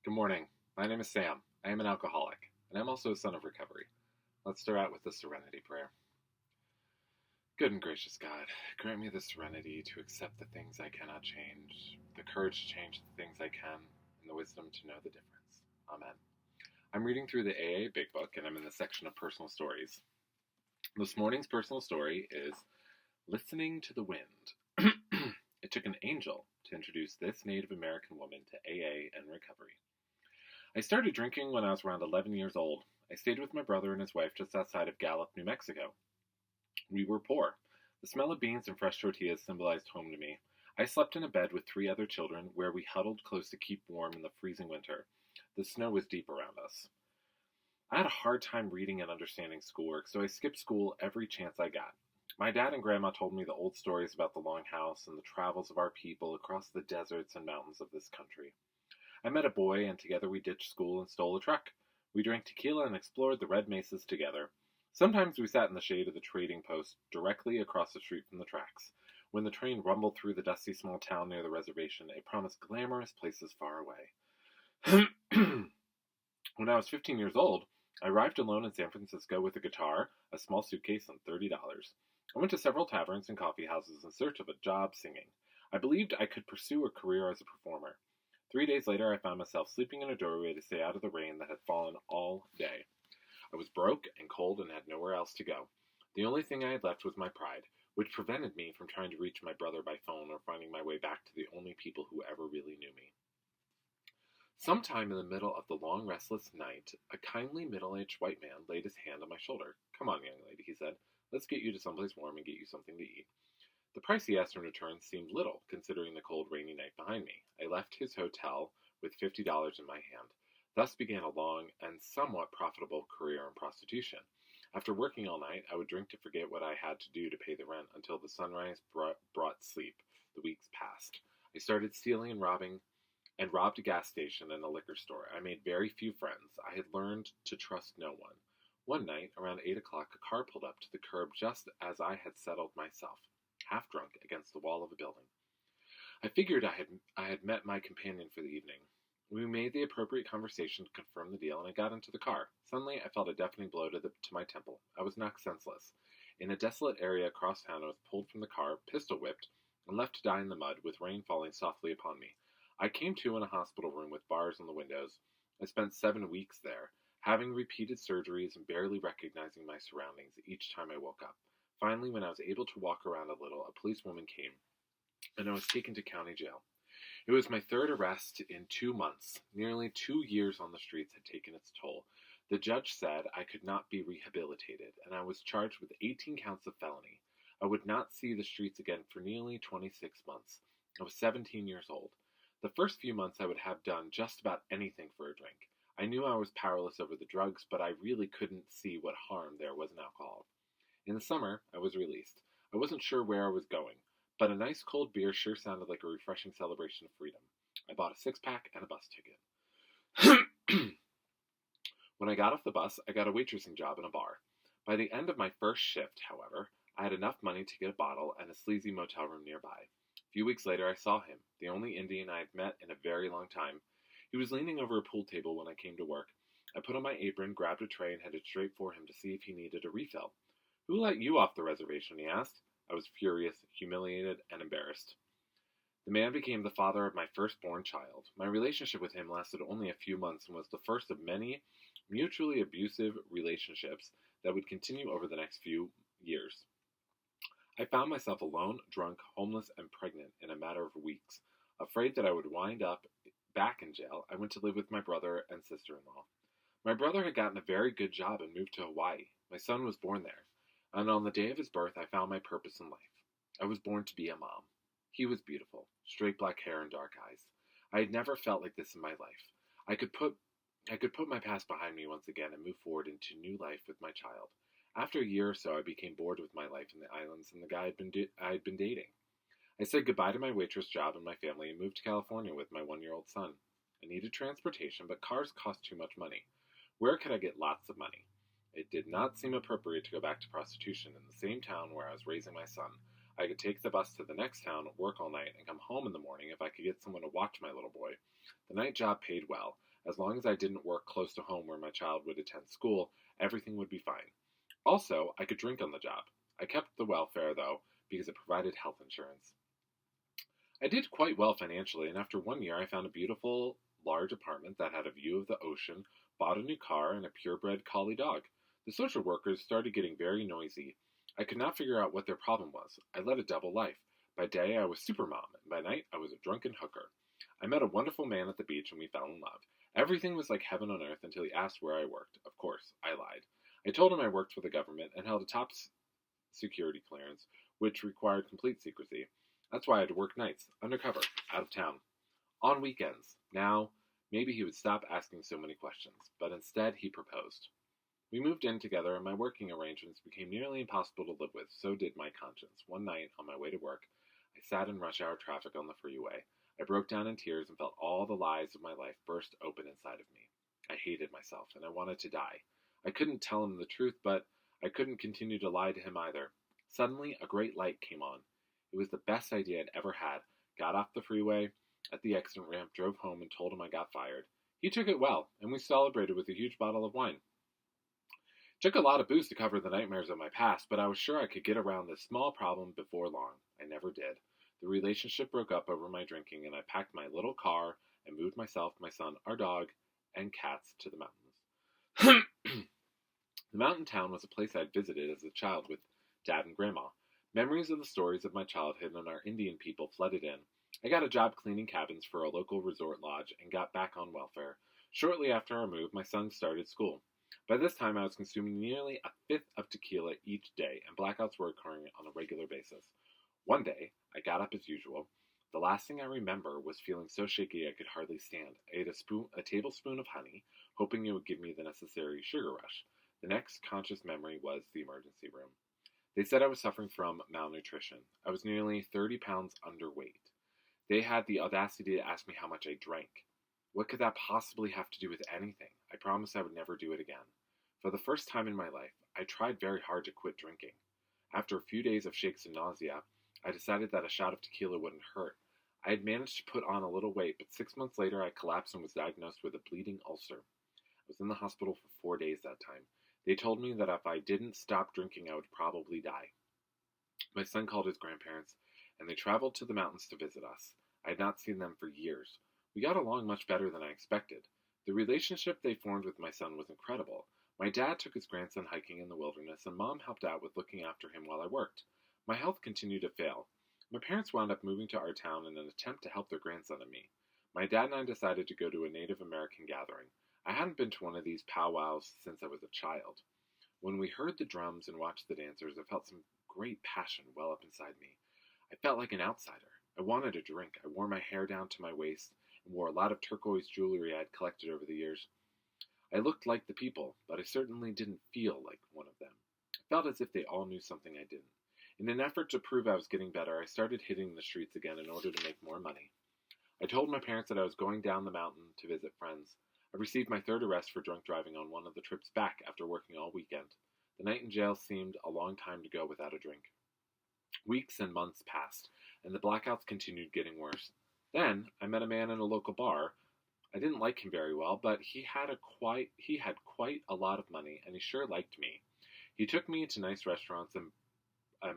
Good morning. My name is Sam. I am an alcoholic, and I'm also a son of recovery. Let's start out with the Serenity Prayer. Good and gracious God, grant me the serenity to accept the things I cannot change, the courage to change the things I can, and the wisdom to know the difference. Amen. I'm reading through the AA Big Book, and I'm in the section of personal stories. This morning's personal story is Listening to the Wind. It took an angel to introduce this Native American woman to AA and recovery. I started drinking when I was around 11 years old. I stayed with my brother and his wife just outside of Gallup, New Mexico. We were poor. The smell of beans and fresh tortillas symbolized home to me. I slept in a bed with 3 other children where we huddled close to keep warm in the freezing winter. The snow was deep around us. I had a hard time reading and understanding schoolwork, so I skipped school every chance I got. My dad and grandma told me the old stories about the longhouse and the travels of our people across the deserts and mountains of this country. I met a boy, and together we ditched school and stole a truck. We drank tequila and explored the red mesas together. Sometimes we sat in the shade of the trading post directly across the street from the tracks. When the train rumbled through the dusty small town near the reservation, it promised glamorous places far away. When I was 15 years old, I arrived alone in San Francisco with a guitar, a small suitcase, and $30. I went to several taverns and coffee houses in search of a job singing. I believed I could pursue a career as a performer. 3 days later, I found myself sleeping in a doorway to stay out of the rain that had fallen all day. I was broke and cold and had nowhere else to go. The only thing I had left was my pride, which prevented me from trying to reach my brother by phone or finding my way back to the only people who ever really knew me. Sometime in the middle of the long, restless night, a kindly, middle-aged white man laid his hand on my shoulder. "Come on, young lady," he said. "Let's get you to someplace warm and get you something to eat." The price he asked in return seemed little, considering the cold, rainy night behind me. I left his hotel with $50 in my hand. Thus began a long and somewhat profitable career in prostitution. After working all night, I would drink to forget what I had to do to pay the rent until the sunrise brought sleep. The weeks passed. I started stealing and robbed a gas station and a liquor store. I made very few friends. I had learned to trust no one. One night, around 8 o'clock, a car pulled up to the curb just as I had settled myself, half drunk, against the wall of a building. I figured I had met my companion for the evening. We made the appropriate conversation to confirm the deal, and I got into the car. Suddenly, I felt a deafening blow to my temple. I was knocked senseless. In a desolate area across town, I was pulled from the car, pistol-whipped, and left to die in the mud, with rain falling softly upon me. I came to in a hospital room with bars on the windows. I spent 7 weeks there, having repeated surgeries and barely recognizing my surroundings each time I woke up. Finally, when I was able to walk around a little, a policewoman came, and I was taken to county jail. It was my 3rd arrest in 2 months. Nearly 2 years on the streets had taken its toll. The judge said I could not be rehabilitated, and I was charged with 18 counts of felony. I would not see the streets again for nearly 26 months. I was 17 years old. The first few months I would have done just about anything for a drink. I knew I was powerless over the drugs, but I really couldn't see what harm there was in alcohol. In the summer, I was released. I wasn't sure where I was going, but a nice cold beer sure sounded like a refreshing celebration of freedom. I bought a 6-pack and a bus ticket. When I got off the bus, I got a waitressing job in a bar. By the end of my first shift, however, I had enough money to get a bottle and a sleazy motel room nearby. A few weeks later, I saw him, the only Indian I had met in a very long time. He was leaning over a pool table when I came to work. I put on my apron, grabbed a tray, and headed straight for him to see if he needed a refill. "Who let you off the reservation?" he asked. I was furious, humiliated, and embarrassed. The man became the father of my firstborn child. My relationship with him lasted only a few months and was the first of many mutually abusive relationships that would continue over the next few years. I found myself alone, drunk, homeless, and pregnant in a matter of weeks. Afraid that I would wind up back in jail, I went to live with my brother and sister-in-law. My brother had gotten a very good job and moved to Hawaii. My son was born there, and on the day of his birth, I found my purpose in life. I was born to be a mom. He was beautiful, straight black hair and dark eyes. I had never felt like this in my life. I could put my past behind me once again and move forward into new life with my child. After a year or so, I became bored with my life in the islands and the guy I had been dating. I said goodbye to my waitress job and my family and moved to California with my 1-year-old son. I needed transportation, but cars cost too much money. Where could I get lots of money? It did not seem appropriate to go back to prostitution in the same town where I was raising my son. I could take the bus to the next town, work all night, and come home in the morning if I could get someone to watch my little boy. The night job paid well. As long as I didn't work close to home where my child would attend school, everything would be fine. Also, I could drink on the job. I kept the welfare, though, because it provided health insurance. I did quite well financially, and after 1 year I found a beautiful, large apartment that had a view of the ocean, bought a new car, and a purebred collie dog. The social workers started getting very noisy. I could not figure out what their problem was. I led a double life. By day I was supermom, and by night I was a drunken hooker. I met a wonderful man at the beach and we fell in love. Everything was like heaven on earth until he asked where I worked. Of course, I lied. I told him I worked for the government and held a top security clearance, which required complete secrecy. That's why I had to work nights, undercover, out of town, on weekends. Now, maybe he would stop asking so many questions, but instead he proposed. We moved in together and my working arrangements became nearly impossible to live with, so did my conscience. One night, on my way to work, I sat in rush hour traffic on the freeway. I broke down in tears and felt all the lies of my life burst open inside of me. I hated myself, and I wanted to die. I couldn't tell him the truth, but I couldn't continue to lie to him either. Suddenly, a great light came on. It was the best idea I'd ever had. Got off the freeway at the exit ramp, drove home, and told him I got fired. He took it well, and we celebrated with a huge bottle of wine. Took a lot of booze to cover the nightmares of my past, but I was sure I could get around this small problem before long. I never did. The relationship broke up over my drinking, and I packed my little car and moved myself, my son, our dog, and cats to the mountains. The mountain town was a place I'd visited as a child with Dad and Grandma. Memories of the stories of my childhood and our Indian people flooded in. I got a job cleaning cabins for a local resort lodge and got back on welfare. Shortly after our move, my son started school. By this time, I was consuming nearly a fifth of tequila each day, and blackouts were occurring on a regular basis. One day, I got up as usual. The last thing I remember was feeling so shaky I could hardly stand. I ate a tablespoon of honey, hoping it would give me the necessary sugar rush. The next conscious memory was the emergency room. They said I was suffering from malnutrition. I was nearly 30 pounds underweight. They had the audacity to ask me how much I drank. What could that possibly have to do with anything? I promised I would never do it again. For the first time in my life, I tried very hard to quit drinking. After a few days of shakes and nausea, I decided that a shot of tequila wouldn't hurt. I had managed to put on a little weight, but 6 months later I collapsed and was diagnosed with a bleeding ulcer. I was in the hospital for 4 days that time. They told me that if I didn't stop drinking, I would probably die. My son called his grandparents, and they traveled to the mountains to visit us. I had not seen them for years. We got along much better than I expected. The relationship they formed with my son was incredible. My dad took his grandson hiking in the wilderness, and Mom helped out with looking after him while I worked. My health continued to fail. My parents wound up moving to our town in an attempt to help their grandson and me. My dad and I decided to go to a Native American gathering. I hadn't been to one of these powwows since I was a child. When we heard the drums and watched the dancers, I felt some great passion well up inside me. I felt like an outsider. I wanted a drink. I wore my hair down to my waist and wore a lot of turquoise jewelry I had collected over the years. I looked like the people, but I certainly didn't feel like one of them. I felt as if they all knew something I didn't. In an effort to prove I was getting better, I started hitting the streets again in order to make more money. I told my parents that I was going down the mountain to visit friends. I received my third arrest for drunk driving on one of the trips back after working all weekend. The night in jail seemed a long time to go without a drink. Weeks and months passed, and the blackouts continued getting worse. Then, I met a man in a local bar. I didn't like him very well, but he had quite a lot of money, and he sure liked me. He took me to nice restaurants and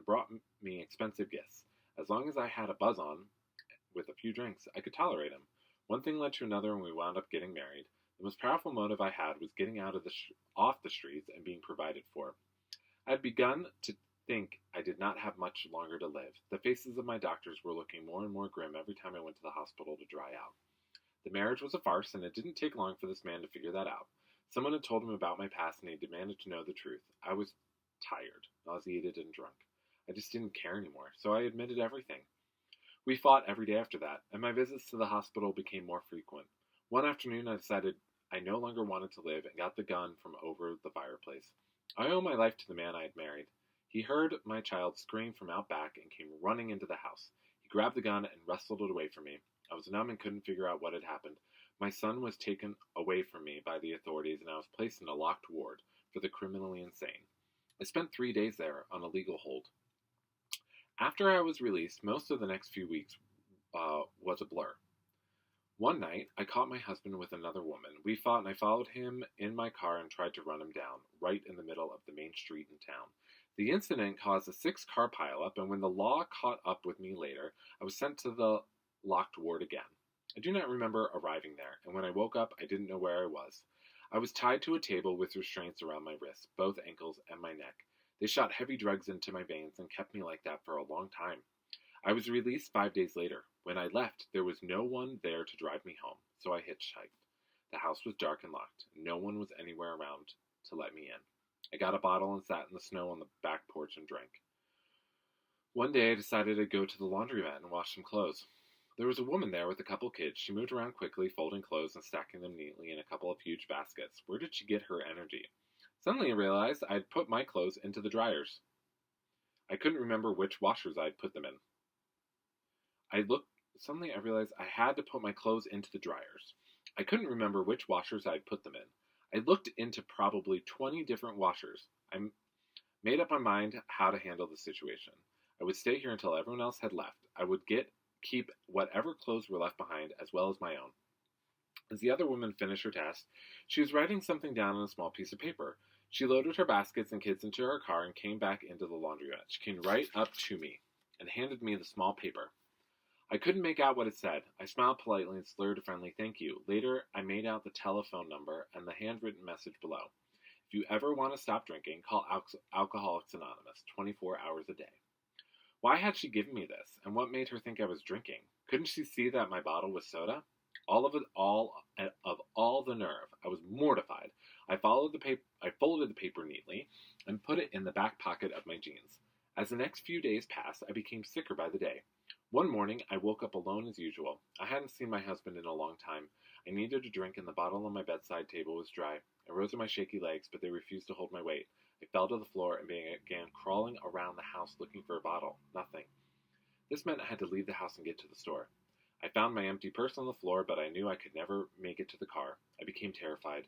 brought me expensive gifts. As long as I had a buzz on with a few drinks, I could tolerate him. One thing led to another, and we wound up getting married. The most powerful motive I had was getting out of off the streets and being provided for. I had begun to think I did not have much longer to live. The faces of my doctors were looking more and more grim every time I went to the hospital to dry out. The marriage was a farce, and it didn't take long for this man to figure that out. Someone had told him about my past, and he demanded to know the truth. I was tired, nauseated, and drunk. I just didn't care anymore, so I admitted everything. We fought every day after that, and my visits to the hospital became more frequent. One afternoon, I decided I no longer wanted to live and got the gun from over the fireplace. I owe my life to the man I had married. He heard my child scream from out back and came running into the house. He grabbed the gun and wrestled it away from me. I was numb and couldn't figure out what had happened. My son was taken away from me by the authorities, and I was placed in a locked ward for the criminally insane. I spent 3 days there on a legal hold. After I was released, most of the next few weeks was a blur. One night, I caught my husband with another woman. We fought, and I followed him in my car and tried to run him down, right in the middle of the main street in town. The incident caused a 6-car pileup, and when the law caught up with me later, I was sent to the locked ward again. I do not remember arriving there, and when I woke up, I didn't know where I was. I was tied to a table with restraints around my wrists, both ankles, and my neck. They shot heavy drugs into my veins and kept me like that for a long time. I was released 5 days later. When I left, there was no one there to drive me home, so I hitchhiked. The house was dark and locked. No one was anywhere around to let me in. I got a bottle and sat in the snow on the back porch and drank. One day I decided to go to the laundromat and wash some clothes. There was a woman there with a couple kids. She moved around quickly, folding clothes and stacking them neatly in a couple of huge baskets. Where did she get her energy? Suddenly I realized I'd put my clothes into the dryers. I couldn't remember which washers I'd put them in. Suddenly I realized I had to put my clothes into the dryers. I couldn't remember which washers I'd put them in. I looked into probably 20 different washers. I made up my mind how to handle the situation. I would stay here until everyone else had left. I would keep whatever clothes were left behind, as well as my own. As the other woman finished her task, she was writing something down on a small piece of paper. She loaded her baskets and kids into her car and came back into the laundromat. She came right up to me and handed me the small paper. I couldn't make out what it said. I smiled politely and slurred a friendly thank you. Later, I made out the telephone number and the handwritten message below. If you ever want to stop drinking, call Alcoholics Anonymous, 24 hours a day. Why had she given me this, and what made her think I was drinking? Couldn't she see that my bottle was soda? All the nerve. I was mortified. I folded the paper neatly and put it in the back pocket of my jeans. As the next few days passed, I became sicker by the day. One morning, I woke up alone as usual. I hadn't seen my husband in a long time. I needed a drink, and the bottle on my bedside table was dry. I rose on my shaky legs, but they refused to hold my weight. I fell to the floor and began crawling around the house looking for a bottle. Nothing. This meant I had to leave the house and get to the store. I found my empty purse on the floor, but I knew I could never make it to the car. I became terrified.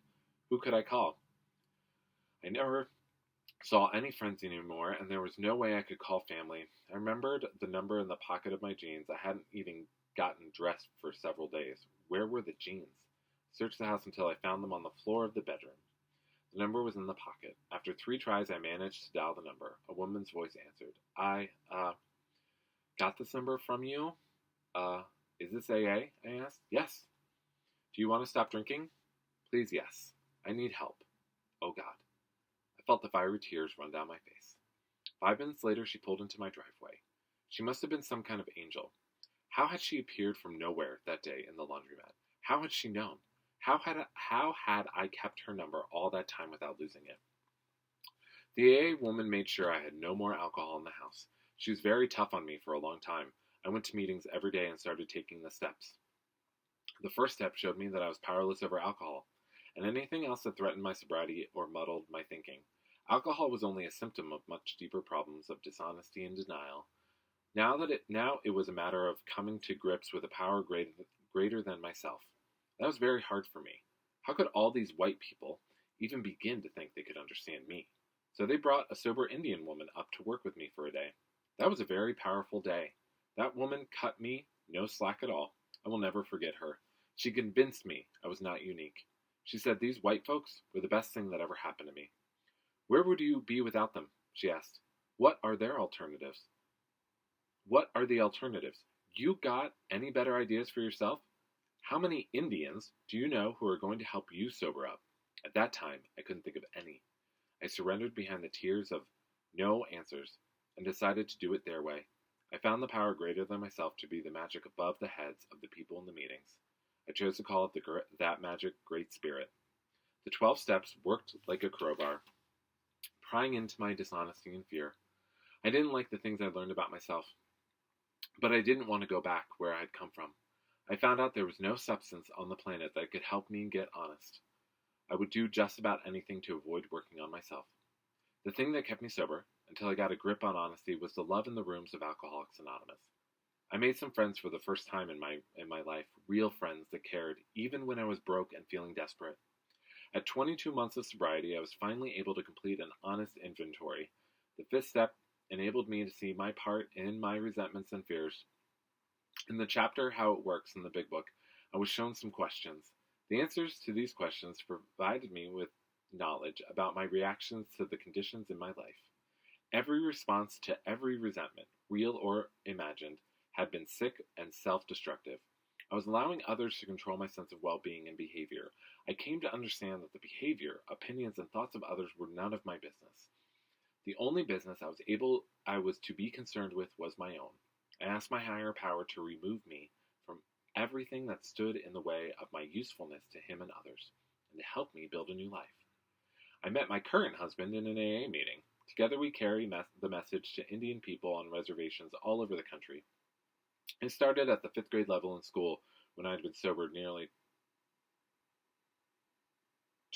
Who could I call? I never saw any friends anymore, and there was no way I could call family. I remembered the number in the pocket of my jeans. I hadn't even gotten dressed for several days. Where were the jeans? I searched the house until I found them on the floor of the bedroom. The number was in the pocket. After 3 tries, I managed to dial the number. A woman's voice answered. I got this number from you? Is this AA? I asked. Yes. Do you want to stop drinking? Please, yes. I need help. Oh, God. I felt the fiery tears run down my face. 5 minutes later, she pulled into my driveway. She must have been some kind of angel. How had she appeared from nowhere that day in the laundromat? How had she known? How had I kept her number all that time without losing it? The AA woman made sure I had no more alcohol in the house. She was very tough on me for a long time. I went to meetings every day and started taking the steps. The first step showed me that I was powerless over alcohol, and anything else that threatened my sobriety or muddled my thinking. Alcohol was only a symptom of much deeper problems of dishonesty and denial. Now it was a matter of coming to grips with a power greater than myself. That was very hard for me. How could all these white people even begin to think they could understand me? So they brought a sober Indian woman up to work with me for a day. That was a very powerful day. That woman cut me no slack at all. I will never forget her. She convinced me I was not unique. She said these white folks were the best thing that ever happened to me. Where would you be without them? She asked. What are their alternatives? What are the alternatives? You got any better ideas for yourself? How many Indians do you know who are going to help you sober up? At that time, I couldn't think of any. I surrendered behind the tears of no answers and decided to do it their way. I found the power greater than myself to be the magic above the heads of the people in the meetings. I chose to call it that magic Great Spirit. The 12 steps worked like a crowbar, prying into my dishonesty and fear. I didn't like the things I learned about myself, but I didn't want to go back where I had come from. I found out there was no substance on the planet that could help me get honest. I would do just about anything to avoid working on myself. The thing that kept me sober, until I got a grip on honesty, was the love in the rooms of Alcoholics Anonymous. I made some friends for the first time in my life, real friends that cared, even when I was broke and feeling desperate. At 22 months of sobriety, I was finally able to complete an honest inventory. The 5th step enabled me to see my part in my resentments and fears. In the chapter How It Works in the Big Book, I was shown some questions. The answers to these questions provided me with knowledge about my reactions to the conditions in my life. Every response to every resentment, real or imagined, had been sick and self-destructive. I was allowing others to control my sense of well-being and behavior. I came to understand that the behavior, opinions, and thoughts of others were none of my business. The only business I was to be concerned with was my own. I asked my higher power to remove me from everything that stood in the way of my usefulness to him and others, and to help me build a new life. I met my current husband in an AA meeting. Together we carry the message to Indian people on reservations all over the country. It started at the 5th grade level in school when I had been sober nearly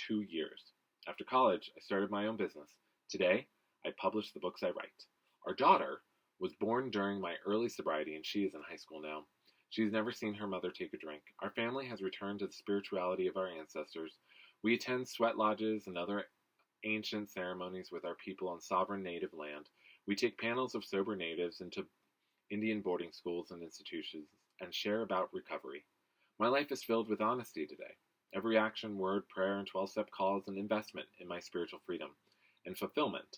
2 years. After college, I started my own business. Today, I publish the books I write. Our daughter was born during my early sobriety, and she is in high school now. She has never seen her mother take a drink. Our family has returned to the spirituality of our ancestors. We attend sweat lodges and other ancient ceremonies with our people on sovereign native land. We take panels of sober natives into Indian boarding schools and institutions and share about recovery. My life is filled with honesty today. Every action, word, prayer, and 12-step call is an investment in my spiritual freedom and fulfillment.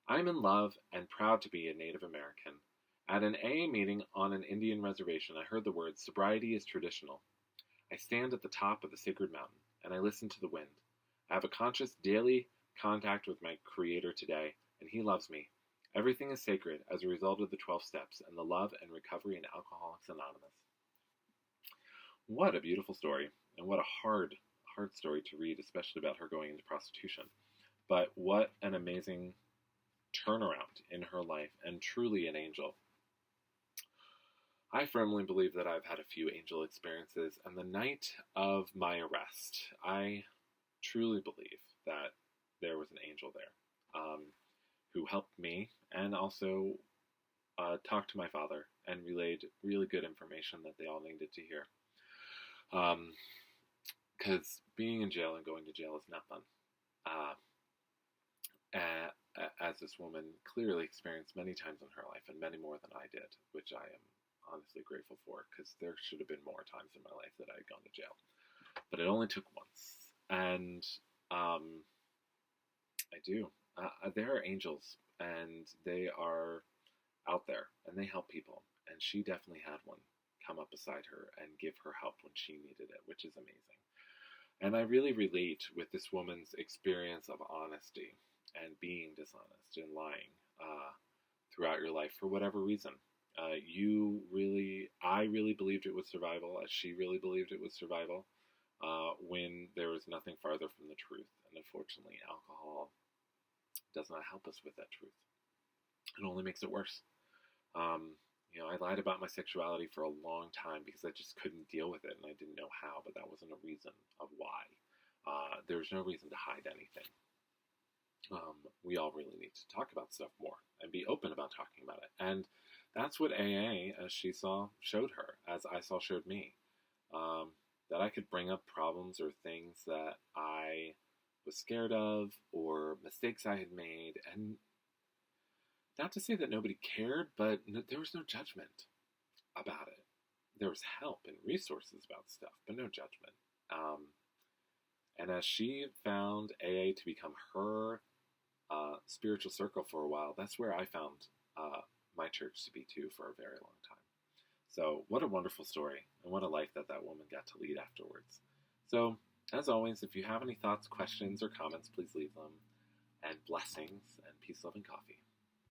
I am in love and proud to be a Native American. At an AA meeting on an Indian reservation, I heard the words, "Sobriety is traditional." I stand at the top of the sacred mountain, and I listen to the wind. I have a conscious daily contact with my Creator today, and He loves me. Everything is sacred as a result of the 12 steps and the love and recovery in Alcoholics Anonymous. What a beautiful story, and what a hard story to read, especially about her going into prostitution. But what an amazing turnaround in her life, and truly an angel. I firmly believe that I've had a few angel experiences, and the night of my arrest, I truly believe that there was an angel there who helped me and also talked to my father and relayed really good information that they all needed to hear. Because being in jail and going to jail is not fun. As this woman clearly experienced many times in her life, and many more than I did, which I am honestly grateful for, because there should have been more times in my life that I had gone to jail. But it only took once. And I do. There are angels, and they are out there, and they help people. And she definitely had one come up beside her and give her help when she needed it, which is amazing. And I really relate with this woman's experience of honesty and being dishonest and lying throughout your life for whatever reason. I really believed it was survival, as she really believed it was survival, when there was nothing farther from the truth. And unfortunately, alcohol does not help us with that truth. It only makes it worse. I lied about my sexuality for a long time because I just couldn't deal with it, and I didn't know how, but that wasn't a reason of why. There's no reason to hide anything. We all really need to talk about stuff more and be open about talking about it. And that's what AA, as she saw, showed her, as I saw showed me. That I could bring up problems or things that I was scared of or mistakes I had made. And not to say that nobody cared, but there was no judgment about it. There was help and resources about stuff, but no judgment. And as she found AA to become her spiritual circle for a while, that's where I found my church to be too for a very long time. So what a wonderful story, and what a life that woman got to lead afterwards. So, as always, if you have any thoughts, questions, or comments, please leave them. And blessings and peace, love, and coffee.